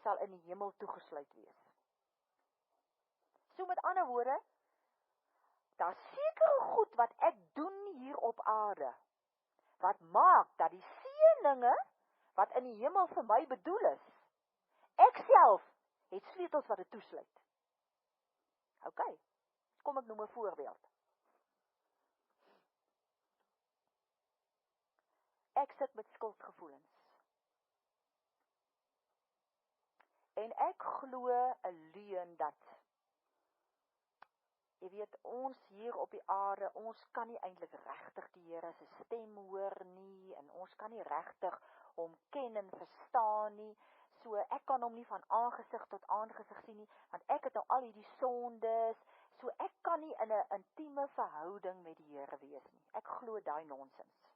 sal in die hemel toegesluit wees. So met ander woorde, daar sekere goed wat ek doen hier op aarde, wat maak dat die seëninge wat in die hemel vir my bedoel is, ek self het sleutels wat dit toesluit. Ok, kom ek noem 'n voorbeeld. Ek sit met skuldgevoelens. En ek glo 'n leuen dat, jy weet, ons hier op die aarde, ons kan nie eintlik regtig die Here se stem hoor nie, en ons kan nie regtig hom ken en verstaan nie, so ek kan hom nie van aangesig tot aangesig sien nie, want ek het nou al hierdie sondes, so ek kan nie in 'n intieme verhouding met die Here wees nie. Ek glo daai nonsens.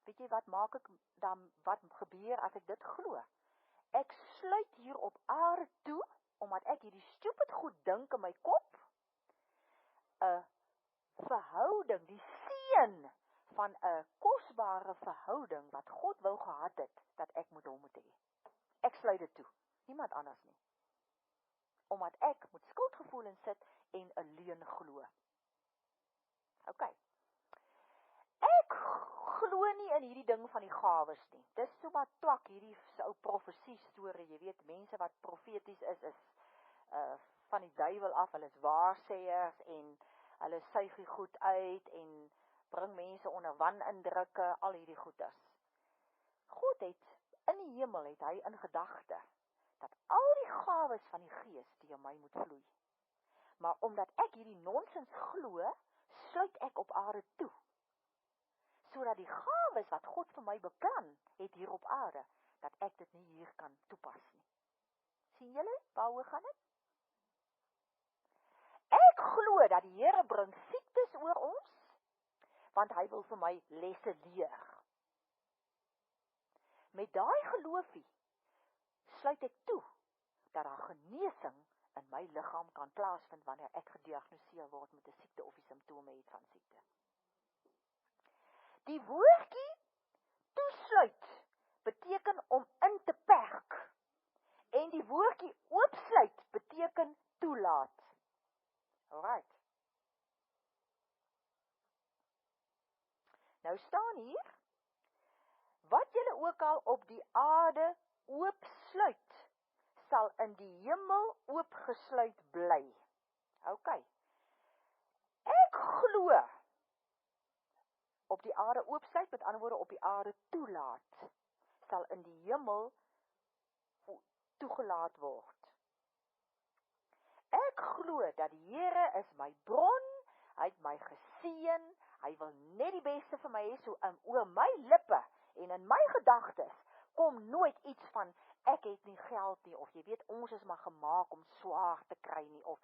Weet jy wat maak ek dan, wat gebeur as ek dit glo? Ek sluit hier op aarde toe, omdat ek hierdie stupid goed dink in my kop, 'n verhouding, die seën van 'n kosbare verhouding wat God wou gehad het, dat ek met hom moet hê. Ek sluit dit toe, niemand anders nie. Omdat ek met skuldgevoelens sit en 'n leuen glo. Ok. Ek glo nie in hierdie ding van die gawes nie. Dis so wat twak hierdie ou profesie storie, jy weet, mense wat profeties is van die duiwel af, hulle is waarsêers en hulle suig die goed uit en bring mense onder wanindrukke, al hierdie goeders. God het, in die hemel het hy in gedagte, dat al die gawes van die Gees deur my moet vloei. Maar omdat ek hierdie nonsens glo, sluit ek op aarde toe, sodat die gawes wat God vir my beplan het hier op aarde, dat ek dit nie hier kan toepas nie. Sien julle, waaroor gaan dit? Ek glo dat die Here bring siektes oor ons, want hy wil vir my lesse leer. Met daai geloofie sluit ek toe dat daar genesing in my liggaam kan plaasvind wanneer ek gediagnoseer word met 'n siekte of die simptome het van siekte. Die woordjie toesluit beteken om in te perk, en die woordjie oopsluit beteken toelaat. Alright. Nou staan hier, wat julle ook al op die aarde oopsluit, sal in die hemel oopgesluit bly. Ok. Ek glo op die aarde oopsluit, met ander woorde op die aarde toelaat, sal in die hemel toegelaat word. Ek glo dat die Here is my bron, hy het my geseën, hy wil net die beste vir my hê, so oor my lippe en in my gedagtes kom nooit iets van, ek het nie geld nie, of jy weet, ons is maar gemaak om swaar te kry nie, of,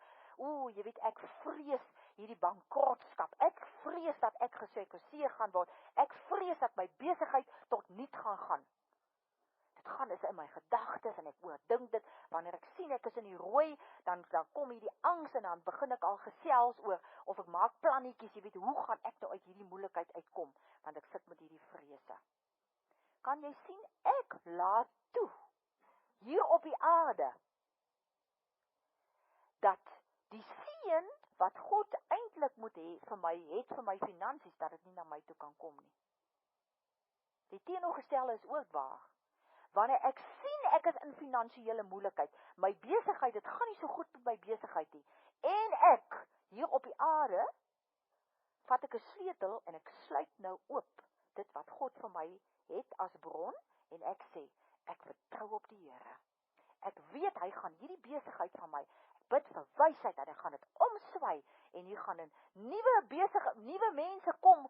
jy weet, ek vrees hierdie bankrotskap, ek vrees dat ek gesekweseer gaan word, ek vrees dat my besigheid tot niet gaan. Dit gaan is in my gedagtes, en ek oordink dit, wanneer ek sien ek is in die rooi, dan kom hier die angs, en dan begin ek al gesels oor, of ek maak plannetjies, jy weet, hoe gaan ek nou uit hierdie moeilikheid uitkom, want ek sit met hierdie vrese. Kan jy sien, ek laat toe, hier op die aarde, dat die seën wat God eintlik moet hê vir my, het vir my finansies, dat dit nie na my toe kan kom nie. Die teenoorgestelde is ook waar. Wanneer ek sien ek is in finansiële moeilikheid, my besigheid, dit gaan nie so goed met my besigheid nie, en ek, hier op die aarde, vat ek 'n sleutel en ek sluit nou oop dit wat God vir my het as bron, en ek sê, ek vertrou op die Here. Ek weet, hy gaan hierdie besigheid van my, ek bid vir wysheid, dat hy gaan dit omswaai, en hier gaan 'n nuwe mense kom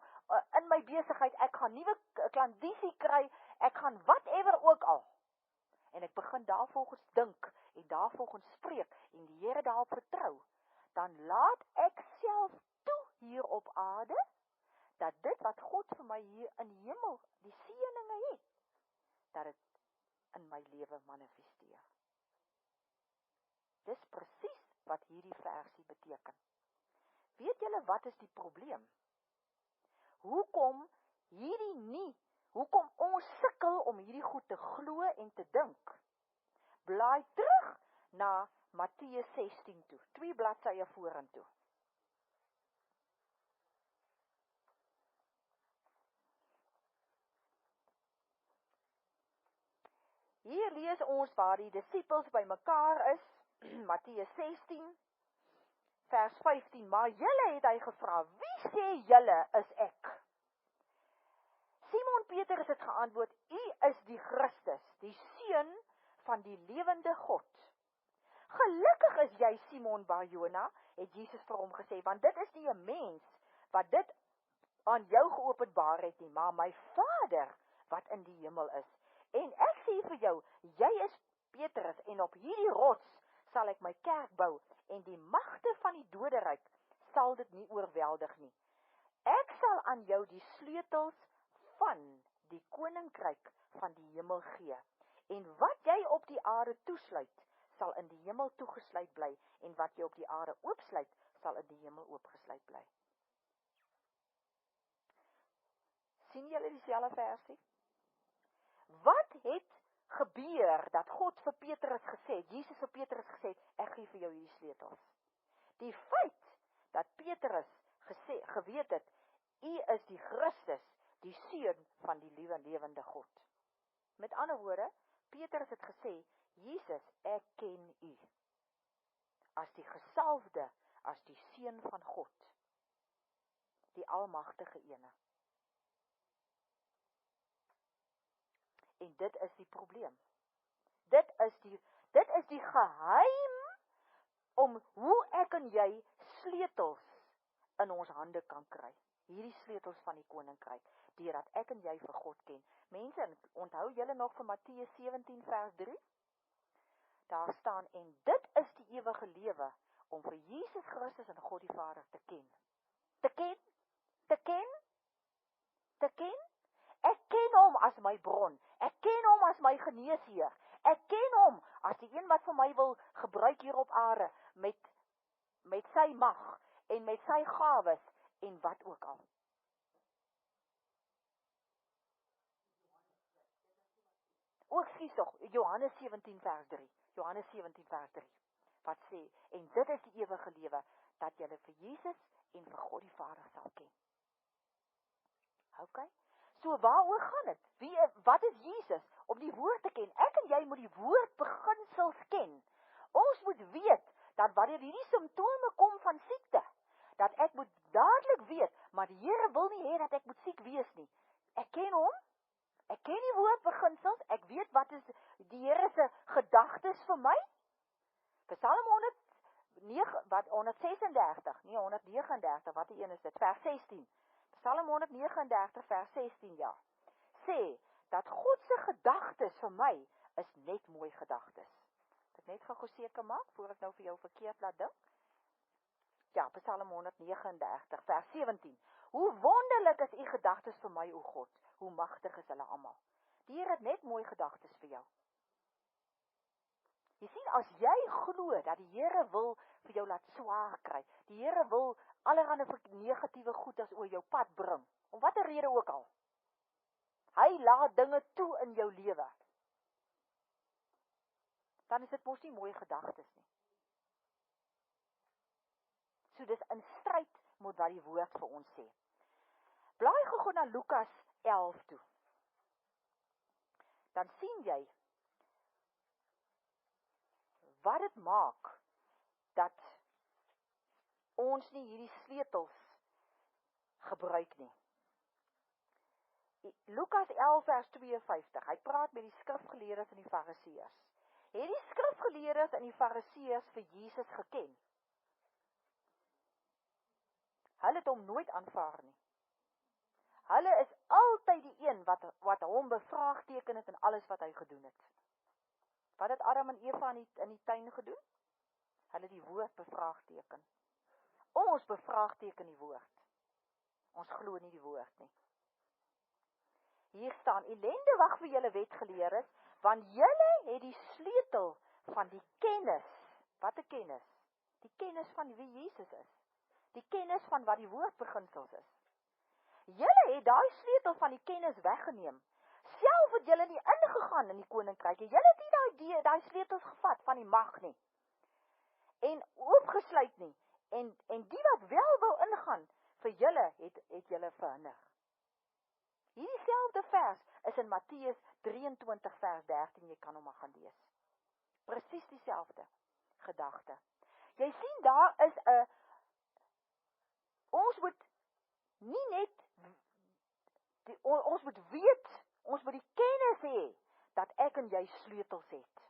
in my besigheid, ek gaan nuwe klandisie kry, ek gaan whatever ook al. En ek begin daarvolgens dink, en daarvolgens spreek, en die Here daarop vertrou, dan laat ek self toe hier op aarde, dat dit wat God vir my hier in die hemel, die seëninge het, dat dit in my lewe manifesteer. Dis presies wat hierdie versie beteken. Weet julle wat is die probleem? Hoekom ons sukkel om hierdie goed te glo en te dink? Blaai terug na Matteus 16 toe, 2 bladsye vorentoe. Hier lees ons waar die disippels by mekaar is, Matteus 16, vers 15, maar julle het hy gevra, wie sê julle is ek? Simon Petrus het geantwoord, u is die Christus, die Seun van die lewende God. Gelukkig is jy Simon Bar-Jona, het Jesus vir hom gesê, want dit is nie 'n mens wat dit aan jou geopenbaar het nie, maar my Vader wat in die hemel is. En ek sê vir jou, jy is Petrus, en op hierdie rots sal ek my kerk bou, en die magte van die doderyk sal dit nie oorweldig nie. Ek sal aan jou die sleutels van die koninkryk van die hemel gee, en wat jy op die aarde toesluit, sal in die hemel toegesluit bly, en wat jy op die aarde oopsluit, sal in die hemel oopgesluit bly. Sien julle dieselfde versie? Wat het gebeur dat God vir Petrus gesê, Jesus vir Petrus gesê, ek gee vir jou hierdie sleutels? Die feit dat Petrus geweet het, u is die Christus, die Seun van die lewende God. Met ander woorde, Petrus het gesê, Jesus, ek ken u, as die gesalfde, as die Seun van God, die almagtige ene. En dit is die probleem. Dit is die geheim om hoe ek en jy sleutels in ons hande kan kry. Hierdie sleutels van die koninkryk, deurdat ek en jy vir God ken. Mense, onthou julle nog van Matteus 17 vers 3? Daar staan, en dit is die ewige lewe, om vir Jesus Christus en God die Vader te ken. Te ken? Te ken? Te ken? Ek ken hom as my bron, ek ken hom as my geneesheer, ek ken hom as die een wat vir my wil gebruik hier op aarde, met sy mag, en met sy gawes, en wat ook al. Skies tog, Johannes 17 vers 3, Johannes 17 vers 3, wat sê, en dit is die ewige lewe, dat julle vir Jesus en vir God die Vader sal ken. Ok? So waaroor gaan dit? Wat is Jesus? Om die woord te ken. Ek en jy moet die woord beginsels ken. Ons moet weet, dat wanneer hierdie simptome kom van siekte, dat ek moet dadelik weet, maar die Here wil nie hê dat ek moet siek wees nie. Ek ken hom, ek ken die woord beginsels, ek weet wat is die Here se gedagtes vir my. Psalm 136, nie 139, wat die een is dit, vers 16. Psalm 139 vers 16, ja, sê, dat God se gedagtes vir my, is net mooi gedagtes. Ek net gou seker maak, voor ek nou vir jou verkeerd laat dink. Ja, Psalm 139 vers 17, hoe wonderlik is u gedagtes vir my, o God, hoe magtig is hulle almal. Die Here het net mooi gedagtes vir jou. Jy sien, as jy glo dat die Here wil vir jou laat swaar kry, die Here wil allerhande negatiewe goedes oor jou pad bring, om watter rede ook al. Hy laat dinge toe in jou lewe. Dan is dit mos nie mooi gedagtes nie. So dis wat die woord vir ons sê. Blaai gou na Lukas 11 toe. Dan sien jy wat dit maak dat ons nie hierdie sleutels gebruik nie. Lukas 11 vers 52, hy praat met die skrifgeleerdes en die fariseërs. Het die skrifgeleerdes en die fariseërs vir Jesus geken? Hulle het hom nooit aanvaar nie. Hulle is altyd die een wat hom bevraagteken het in alles wat hy gedoen het. Wat het Adam en Eva in die tuin gedoen? Hulle die woord bevraagteken. Ons bevraagteken die woord. Ons glo nie die woord nie. Hier staan, ellende wag vir julle wetgeleerdes, want julle het die sleutel van die kennis. Wat 'n kennis? Die kennis van wie Jesus is. Die kennis van wat die woordbeginsels is. Julle het daai sleutel van die kennis weggeneem. Self het julle nie ingegaan in die koninkryk. Julle het nie daai sleutels gevat van die mag nie. En oopgesluit nie. En die wat wel wou ingaan, vir julle het julle verhinder. Hierdie selfde vers is in Matteus 23 vers 13, jy kan hom maar gaan lees. Presies dieselfde gedagte. Jy sien, daar is ons moet nie net, ons moet weet, ons moet die kennis hê, dat ek en jy sleutels het.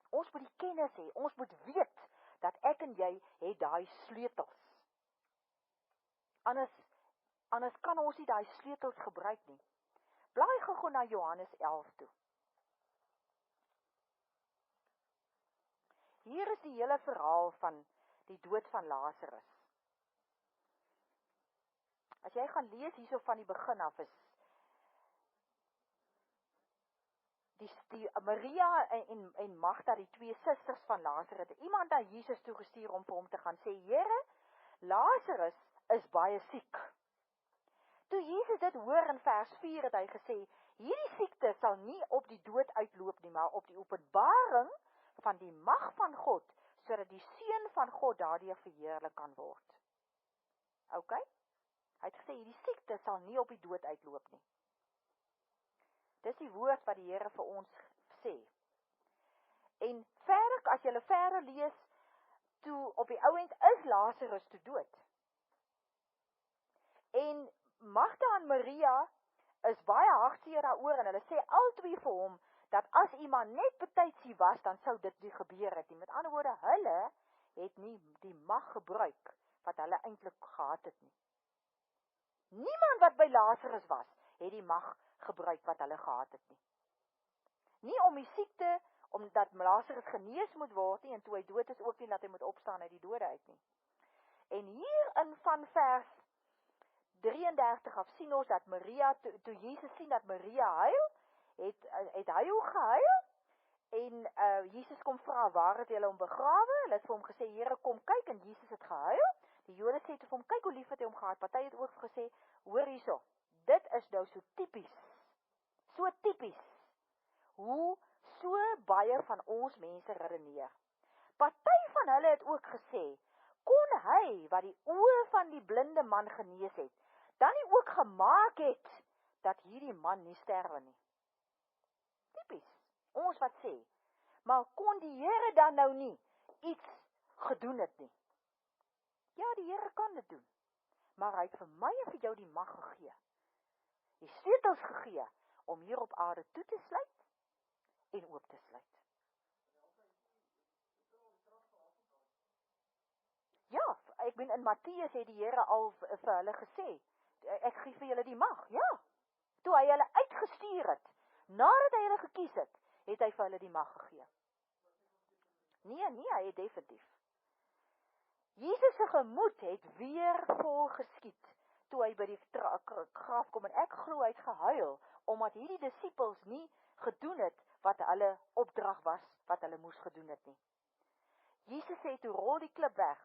Ons moet die kennis hê, ons moet weet, dat ek en jy het daai sleutels. Anders kan ons nie daai sleutels gebruik nie. Blaai gou na Johannes 11 toe. Hier is die hele verhaal van die dood van Lazarus. As jy gaan lees hierso van die begin af is, die Maria en Magda, die twee susters van Lazarus, het iemand na Jesus toegestuur om vir hom te gaan sê, Here, Lazarus is baie siek. Toe Jesus dit hoor in vers 4 het hy gesê, hierdie siekte sal nie op die dood uitloop nie, maar op die openbaring van die mag van God, sodat die Seun van God daardeur verheerlik kan word. OK? Hy het gesê, hierdie siekte sal nie op die dood uitloop nie. Dis die woord wat die Here vir ons sê. En verder, as jy verder lees, toe op die ouend is Lazarus toe dood. En Magda en Maria is baie hartseer daaroor en hulle sê albei vir hom, dat as iemand net betyds was, dan sou dit nie gebeur het nie. Met ander woorde, hulle het nie die mag gebruik, wat hulle eintlik gehad het nie. Niemand wat by Lazarus was, het die mag gebruik wat hulle gehad het nie. Nie om die siekte, omdat Lazarus genees moet word nie, en toe hy dood is ook nie, dat hy moet opstaan uit die dode uit nie. En hierin van vers 33 af sien ons dat Maria, toe Jesus sien dat Maria huil, het hy ook gehuil, en Jesus kom vra, waar het julle hom begrawe? Hulle het vir hom gesê, Here, kom kyk, en Jesus het gehuil. Die Jode sê vir hom, kyk hoe lief het hy hom gehad. Party het ook gesê, hoor hierso, dit is nou so typies, hoe so baie van ons mense redeneer. Party van hulle het ook gesê, kon hy, wat die oë van die blinde man genees het, dan nie ook gemaak het, dat hierdie man nie sterwe nie. Typies, ons wat sê, maar kon die Here dan nou nie iets gedoen het nie? Ja, die Here kan dit doen, maar hy het vir my en vir jou die mag gegee, die sleutels gegee, om hier op aarde toe te sluit, en oop te sluit. Ja, ek ben in Matteus het die Here al vir hulle gesê, ek gee vir julle die mag, ja. Toe hy hulle uitgestuur het, nadat hy hulle gekies het, het hy vir hulle die mag gegee. Nee, hy het definitief. Jesus se gemoed het weer vol geskiet, toe hy by die graf kom, en ek glo hy het gehuil, omdat hierdie disippels nie gedoen het, wat hulle opdrag was, wat hulle moes gedoen het nie. Jesus sê, toe rol die klip weg,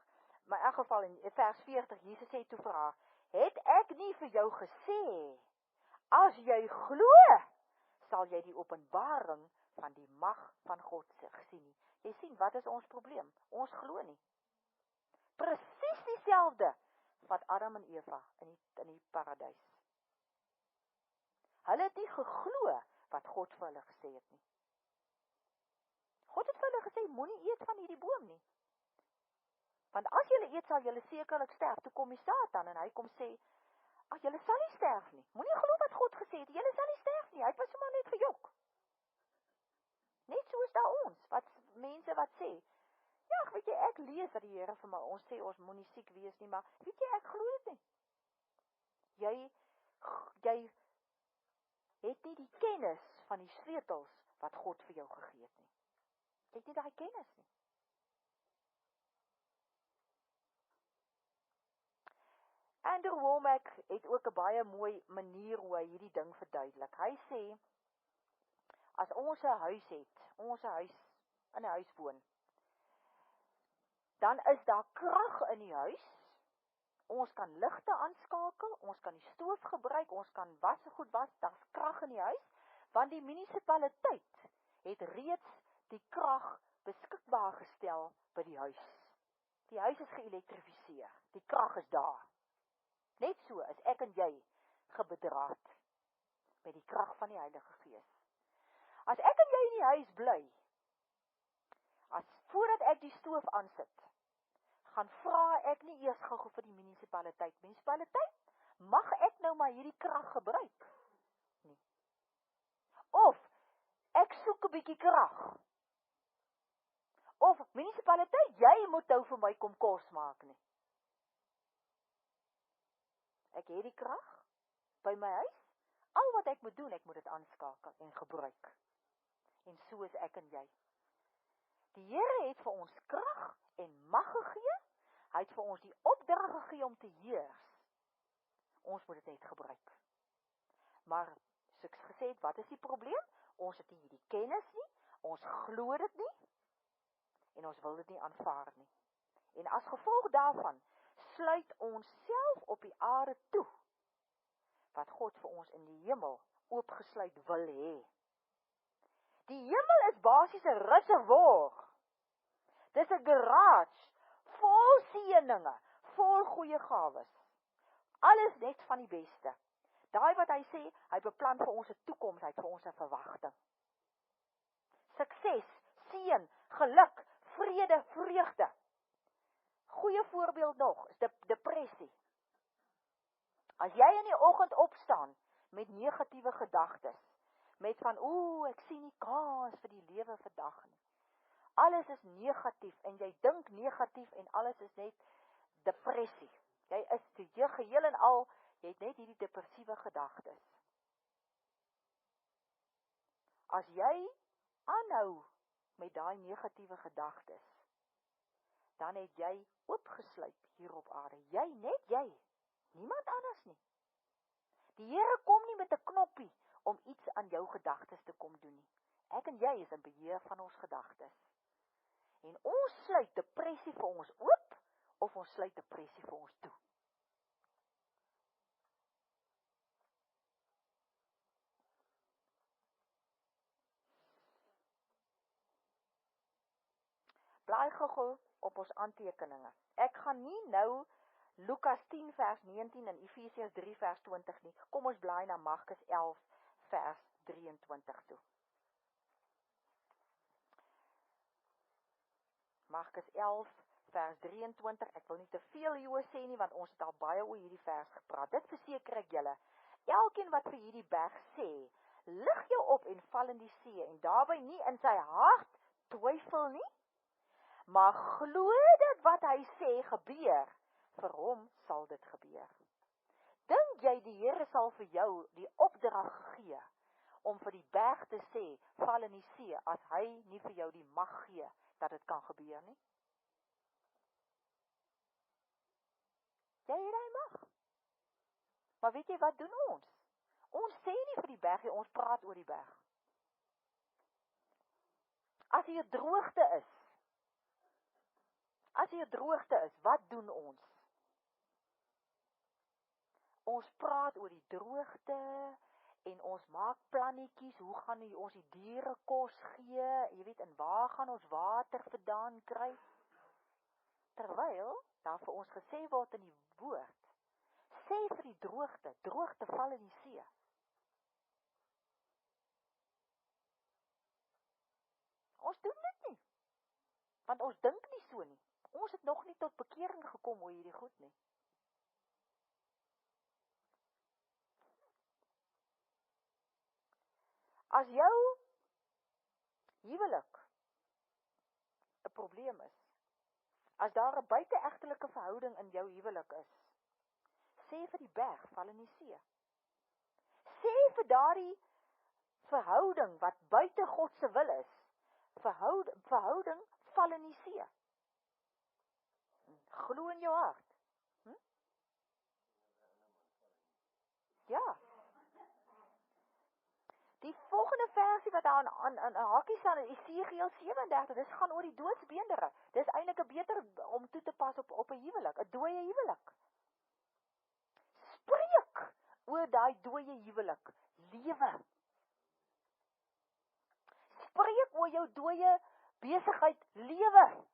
maar in elk geval in vers 40, Jesus sê toe vir haar, het ek nie vir jou gesê, as jy glo, sal jy die openbaring van die mag van God sien nie. Jy sien, wat is ons probleem? Ons glo nie. Presies dieselfde van Adam en Eva in die paradys. Hulle het nie geglo wat God vir hulle gesê het nie. God het vir hulle gesê, moenie eet van hierdie boom nie. Want as julle eet, sal julle sekerlik sterf. Toe kom die Satan en hy kom sê, ag, julle sal nie sterf nie. Moenie glo wat God gesê het, julle sal nie sterf nie. Hy het sommer net gejok. Net soos daar ons, mense wat sê, ja, weet jy, ek lees dat die Here vir my, ons sê, ons moenie siek wees nie, maar weet jy, ek glo dit nie. Jy het nie die kennis van die sleutels wat God vir jou gegee het nie. Jy het nie daai kennis nie. Andrew Wommack het ook 'n baie mooi manier hoe hy hierdie ding verduidelik. Hy sê, as ons 'n huis het, in 'n huis woon, dan is daar krag in die huis. Ons kan ligte aanskakel, ons kan die stoof gebruik, ons kan goed was, daar's krag in die huis, want die munisipaliteit het reeds die krag beskikbaar gestel by die huis. Die huis is geelektrifiseer, die krag is daar. Net so is ek en jy gebedraad met die krag van die Heilige Gees. As ek en jy in die huis bly, voordat ek die stoof aansit, gaan vra ek nie eers gou vir die munisipaliteit. Munisipaliteit, mag ek nou maar hierdie krag gebruik? Nee. Of, ek soek 'n bietjie krag. Of, munisipaliteit, jy moet nou vir my kom kos maak nie. Ek het die krag by my huis. Al wat ek moet doen, ek moet dit aanskakel en gebruik. En so is ek en jy. Die Here het vir ons krag en mag gegee. Hy het vir ons die opdrag gegee om te heers. Ons moet dit net gebruik. Maar, soos ek gesê het, wat is die probleem? Ons het nie die kennis nie, ons glo dit nie, en ons wil dit nie aanvaar nie. En as gevolg daarvan, sluit ons self op die aarde toe, wat God vir ons in die hemel oopgesluit wil hê. Die hemel is basies 'n reservoir. Dis 'n garage, vol seëninge, vol goeie gawes. Alles net van die beste. Daai wat hy sê, hy beplan vir ons 'n toekoms, hy het vir ons 'n verwagting. Sukses, seën, geluk, vrede, vreugde. Goeie voorbeeld nog, is depressie. As jy in die oggend opstaan met negatiewe gedagtes, met van, ek sien nie kans vir die lewe vandag nie. Alles is negatief en jy dink negatief en alles is net depressie. Jy is geheel en al, jy het net hierdie depressiewe gedagtes. As jy aanhou met daai negatiewe gedagtes, dan het jy oopgesluit hier op aarde. Jy, net jy. Niemand anders nie. Die Here kom nie met 'n knoppie om iets aan jou gedagtes te kom doen nie. Ek en jy is in beheer van ons gedagtes. En ons sluit depressie vir ons oop, of ons sluit depressie vir ons toe. Blaai gou op ons aantekeninge. Ek gaan nie nou Lukas 10 vers 19 en Efesiërs 3 vers 20 nie. Kom ons blaai na Markus 11 vers 23 toe. Markus 11 vers 23, ek wil nie te veel hieroor sê nie, want ons het al baie oor hierdie vers gepraat. Dit verseker ek julle, elkeen wat vir hierdie berg sê, lig jou op en val in die see, en daarby nie in sy hart twyfel nie, maar glo dat wat hy sê gebeur, vir hom sal dit gebeur. Dink jy die Here sal vir jou die opdrag gee, om vir die berg te sê, val in die see, as hy nie vir jou die mag gee, dat dit kan gebeur nie? Jy het hy mag. Maar weet jy wat doen ons? Ons sê nie vir die berg, ons praat oor die berg. As hier droogte is, wat doen ons? Ons praat oor die droogte, en ons maak plannetjies, hoe gaan ons die diere kos gee, jy weet, en waar gaan ons water vandaan kry? Terwyl daar vir ons gesê word in die woord, sê vir die droogte val in die see. Ons doen dit nie, want ons dink nie so nie. Ons het nog nie tot bekering gekom oor hierdie goed nie. As jou huwelik 'n probleem is, as daar 'n buiteegtelike verhouding in jou huwelik is, sê vir die berg, val in die see. Sê vir daardie verhouding wat buite God se wil is, verhouding val in die see. Glo in jou hart. Ja. Die volgende versie wat aan hakies aan Esegiel 37, dis gaan oor die doodsbeendere. Dis eintlik 'n beter om toe te pas op 'n huwelik, 'n dooie huwelik. Spreek oor daai dooie huwelik, lewe. Spreek oor jou dooie besigheid, lewe.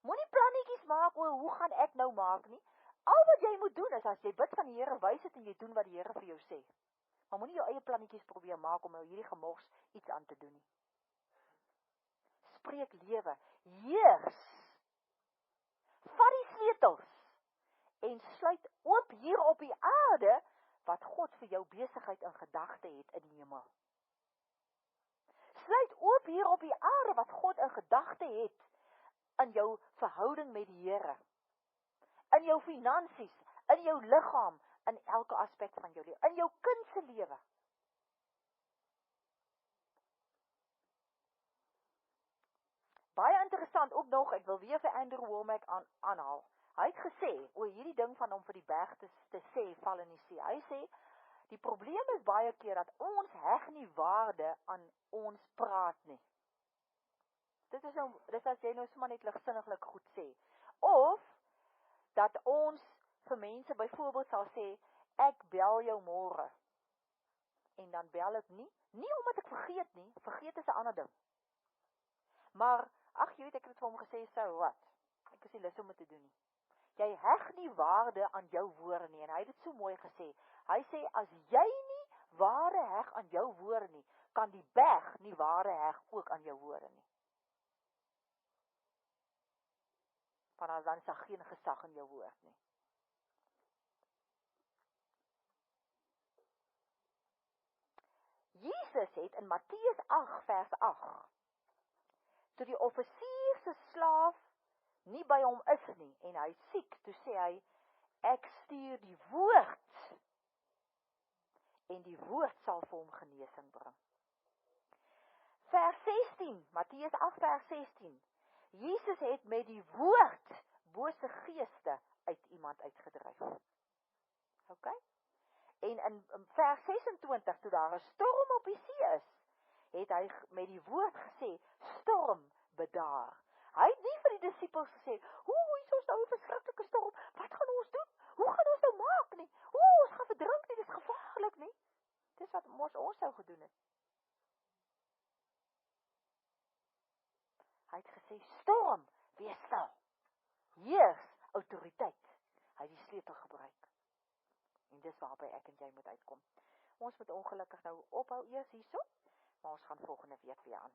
Moenie plannetjies maak oor hoe gaan ek nou maak nie. Al wat jy moet doen is as jy bid van die Here, wys dit en jy doen wat die Here vir jou sê. Maar moenie jou eie plannetjies probeer maak om hierdie gemors iets aan te doen nie. Spreek lewe, heers. Vat die sleutels en sluit oop hier op die aarde wat God vir jou besigheid in gedagte het in die hemel. Sluit oop hier op die aarde wat God in gedagte het in jou verhouding met die Here. In jou finansies, in jou liggaam, in elke aspek van jou lewe, in jou kind se lewe. Baie interessant ook nog, ek wil weer vir Andrew Womack aanhaal. Hy het gesê, oor hierdie ding van om vir die berg te sê, val in die see. Hy sê, die probleem is baie keer dat ons heg nie waarde aan ons praat nie. Dit is as jy nou sommer net ligsinniglik goed sê. Of, dat ons vir mense byvoorbeeld sal sê, ek bel jou môre. En dan bel ek nie omdat ek vergeet nie, vergeet is 'n ander ding. Maar, ag jy weet, ek het vir hom gesê, so wat? Ek is nie lus om dit te doen nie. Jy heg nie waarde aan jou woorde nie, en hy het dit so mooi gesê. Hy sê, as jy nie waarde heg aan jou woorde nie, kan die berg nie waarde heg ook aan jou woorde nie. Want dan is daar geen gesag in jou woord nie. Jesus het in Matteus 8 vers 8, toe die offisier se slaaf nie by hom is nie, en hy siek, toe sê hy, ek stuur die woord, en die woord sal vir hom genesing bring. Vers 16, Matteus 8 vers 16, Jesus het met die woord bose geeste uit iemand uitgedryf. Ok? En in vers 26, toe daar 'n storm op die see is, het hy met die woord gesê, storm bedaar. Hy het nie vir die disippels gesê, hier is nou 'n verskriklike storm, wat gaan ons doen? Hoe gaan ons nou maak nie? Ons gaan verdrink nie, dit is gevaarlik nie. Dis wat ons sou gedoen het. Hy het gesê, storm, wees stil. Heers, autoriteit. Hy het die sleutel gebruik. En dis waarby ek en jy moet uitkom. Ons moet ongelukkig nou ophou eers hierso, maar ons gaan volgende week weer aan.